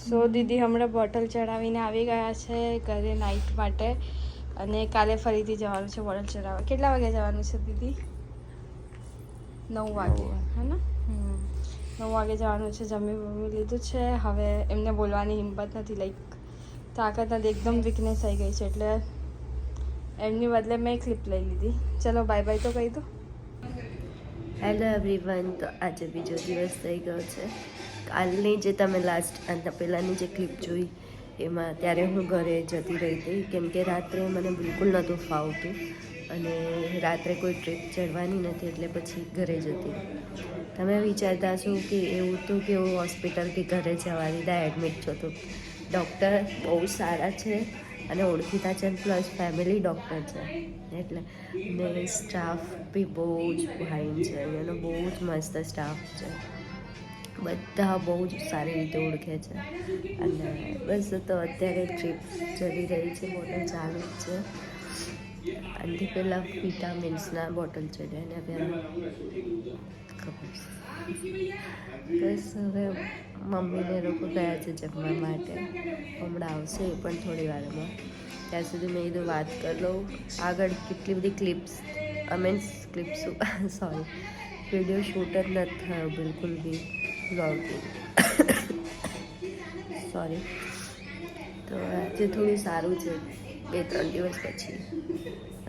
સો દીદી હમણાં બોટલ ચડાવીને આવી ગયા છે ઘરે નાઇટ માટે અને કાલે ફરીથી જવાનું છે બોટલ ચડાવવા. કેટલા વાગે જવાનું છે દીદી? 9 વાગે હે ને? 9 વાગે જવાનું છે. જમી લીધું છે. હવે એમને બોલવાની હિંમત નથી, લાઈક તાકાત નથી, એકદમ વીકનેસ આવી ગઈ છે એટલે એમની બદલે મેં ક્લિપ લઈ લીધી. ચલો બાય બાય તો કહી દો. હેલો એવરીવન, તો આજે બીજો દિવસ થઈ ગયો છે. કાલની જે તમે લાસ્ટ અને પહેલાંની જે ક્લિપ જોઈ એમાં ત્યારે હું ઘરે જતી રહી હતી કેમ કે રાત્રે મને બિલકુલ નહોતું ફાવતું અને રાત્રે કોઈ ટ્રીપ ચડવાની નથી એટલે પછી ઘરે જતી. તમે વિચારતા છો કે એવું તો કેવું હોસ્પિટલ કે ઘરે જવા દીધા, એડમિટ છો તો ડૉક્ટર બહુ સારા છે અને ઓળખીતા છે, પ્લસ ફેમિલી ડૉક્ટર છે એટલે ને સ્ટાફ બી બહુ જ ફાઇન છે. એનો બહુ જ મસ્ત સ્ટાફ છે, બધા બહુ જ સારી રીતે ઓળખે છે અને બસ તો અત્યારે ટ્રીપ ચડી રહી છે, બોટલ ચાલુ જ છે. આનાથી પહેલાં વિટામિન્સના બોટલ ચડ્યા અને પહેલાં ખબર બસ હવે મમ્મીને લોકો ગયા છે જમવા માટે, હમણાં આવશે એ પણ થોડી વારમાં. ત્યાં સુધી મેં કીધું વાત કરી લઉં. આગળ કેટલી બધી ક્લિપ્સ સોરી વિડીયો શૂટ જ નથી થયો બિલકુલ બી વ્લોગિંગ સોરી. તો આજે થોડું સારું છે, 2-3 દિવસ પછી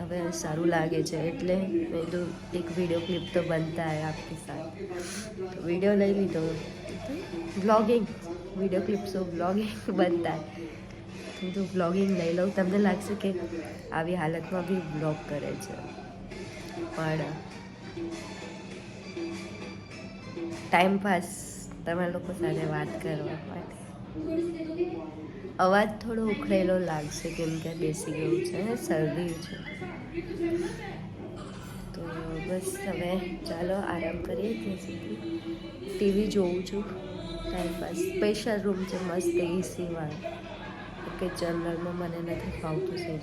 હવે સારું લાગે છે એટલે મેં કીધું એક વિડીયો ક્લિપ તો બનતા હે આપકી સાથ. તો વિડીયો લઈ લીધો, વ્લોગિંગ વિડીયો ક્લિપ્સો વ્લોગિંગ બનતા તો વ્લોગિંગ લઈ લઉં. તમને લાગશે કે આવી હાલતમાં બી વ્લોગ કરે છે પણ ટાઈમપાસ તમારા લોકો સાથે વાત કરવા માટે. અવાજ થોડો ઉખડેલો લાગશે કેમ કે બેસી ગયું છે, શરદી છે. તો બસ હવે ચાલો આરામ કરીએ. ત્યાં સુધી ટીવી જોઉં છું ટાઈમપાસ. સ્પેશિયલ રૂમ છે મસ્ત એસીવાળો કે જનરલમાં મને નથી ફાવતું છે.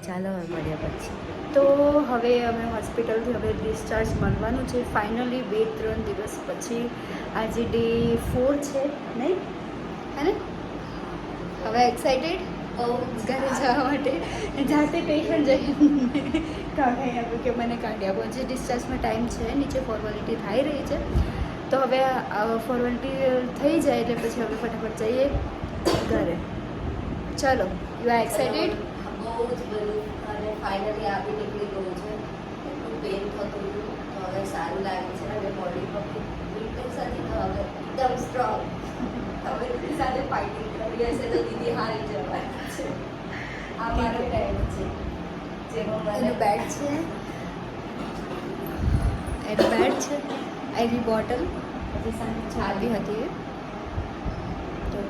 ચાલો હવે મળ્યા પછી. તો હવે અમે હોસ્પિટલથી હવે ડિસ્ચાર્જ મળવાનું છે ફાઇનલી 2-3 દિવસ પછી. આજે ડે 4 છે નહીં હે ને? હવે એક્સાઇટેડ ઘરે જવા માટે. જાતે પેશન્ટ જઈને કાઢી આપ્યું કે મને કાઢી આપો. જે ડિસ્ચાર્જમાં ટાઈમ છે, નીચે ફોર્માલિટી થઈ રહી છે તો હવે ફોર્માલિટી થઈ જાય એટલે પછી હવે ફટાફટ જઈએ ઘરે. ચલો, યુ આર એક્સાઇટેડ? બહુ જ બધું અને ફાઇનલી આવી નીકળી ગયું છે. એટલું પેન થતું હતું તો હવે સારું લાગે છે અને બોડી પર વીકનેસ હતી તો હવે એકદમ સ્ટ્રોંગ. હવે દીદી સાથે ફાઇટિંગ કરી હશે તો દીદી હારી જવાની છે. આ મારો બેડ છે જેમાં મને બેડ છે, એનો બેડ છે, એની બોટલ પછી સામે ચાવી હતી. તો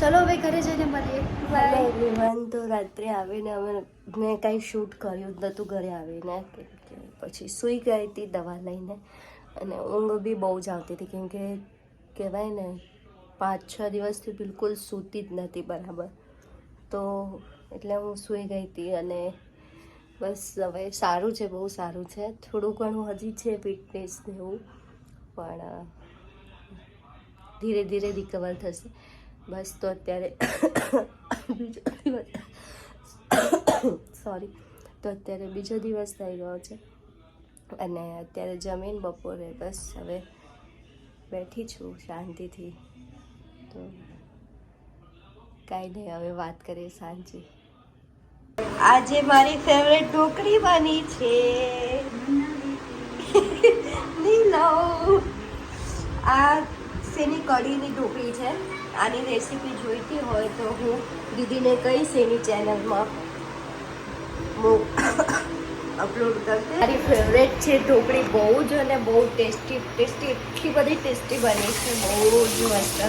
ચલો હવે ઘરે જઈને મળીએ. હેલો એવરીવન, તો રાત્રે આવીને મેં કાંઈ શૂટ કર્યું જ નહોતું ઘરે આવીને, પછી સૂઈ ગઈ હતી દવા લઈને અને ઊંઘ બી બહુ જ આવતી હતી કેમ કે કહેવાય ને 5-6 દિવસથી બિલકુલ સૂતી જ નથી બરાબર. તો એટલે હું સૂઈ ગઈ હતી અને બસ હવે સારું છે, બહુ સારું છે. થોડું ઘણું હજી છે ફિટનેસ ને એવું પણ ધીરે ધીરે રિકવર થશે. બસ તો અત્યારે બીજો દિવસ સોરી તો અત્યારે બીજો દિવસ થઈ ગયો છે અને અત્યારે જમીન બપોરે બસ હવે બેઠી છું શાંતિથી. તો કાંઈ નહીં, હવે વાત કરીએ સાંજે. આજે મારી ફેવરેટ ઢોકળી બની છે. નીલવ કઢીની ઢોકળી છે. આની રેસીપી જોઈતી હોય તો હું દીદીને કહીશ એની ચેનલમાં હું અપલોડ કરશે. મારી ફેવરેટ છે ઢોકળી બહુ જ, અને બહુ ટેસ્ટી એટલી બધી ટેસ્ટી બની છે, બહુ જ મસ્ત.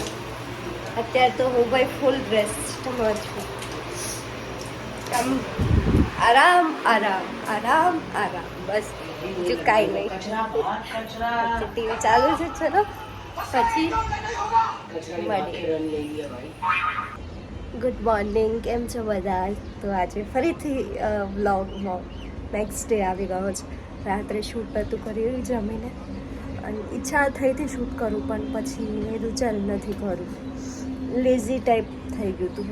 અત્યારે તો હું ભાઈ ફૂલ રેસ્ટમાં છું. આમ આરામ બસ, બીજું કાંઈ નહીં. ટીવી ચાલુ છે, ચલો પછી મળીએ. ગુડ મોર્નિંગ, કેમ છો બધા? તો આજે ફરીથી વ્લોગમાં નેક્સ્ટ ડે આવી ગયો છે. રાત્રે શૂટ નહોતું કર્યું જમીને, અને ઈચ્છા થઈ હતી શૂટ કરું, પણ પછી મેં કીધું ચાલ નથી કરું. લેઝી ટાઈપ થઈ ગયું હતું.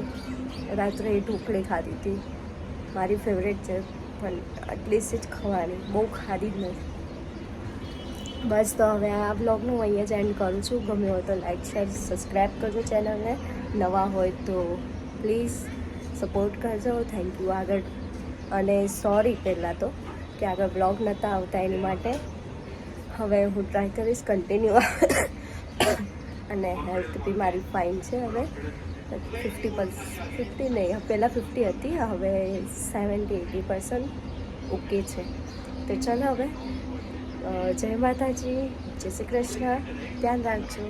રાત્રે ઢોકળી ખાધી હતી, મારી ફેવરેટ છે, પણ એટલીસ્ટ જ ખવાની, બહુ ખાધી જ નથી. બસ, તો હવે આ બ્લોગનું અહીંયા જ એન્ડ કરું છું. ગમ્યો હોય તો લાઈક, શેર, સબસ્ક્રાઈબ કરજો ચેનલને. નવા હોય તો પ્લીઝ સપોર્ટ કરજો. Thank you. આગળ અને સોરી પહેલાં તો કે આગળ બ્લોગ નહોતા આવતા એની માટે. હવે હું ટ્રાય કરીશ કન્ટિન્યુ. અને હેલ્થ બી મારી ફાઇન છે હવે. 50 નહીં, પહેલાં 50 હતી, હવે 70-80% ઓકે છે. તો ચાલો હવે, જય માતાજી, જય શ્રી કૃષ્ણ, ધ્યાન રાખજો.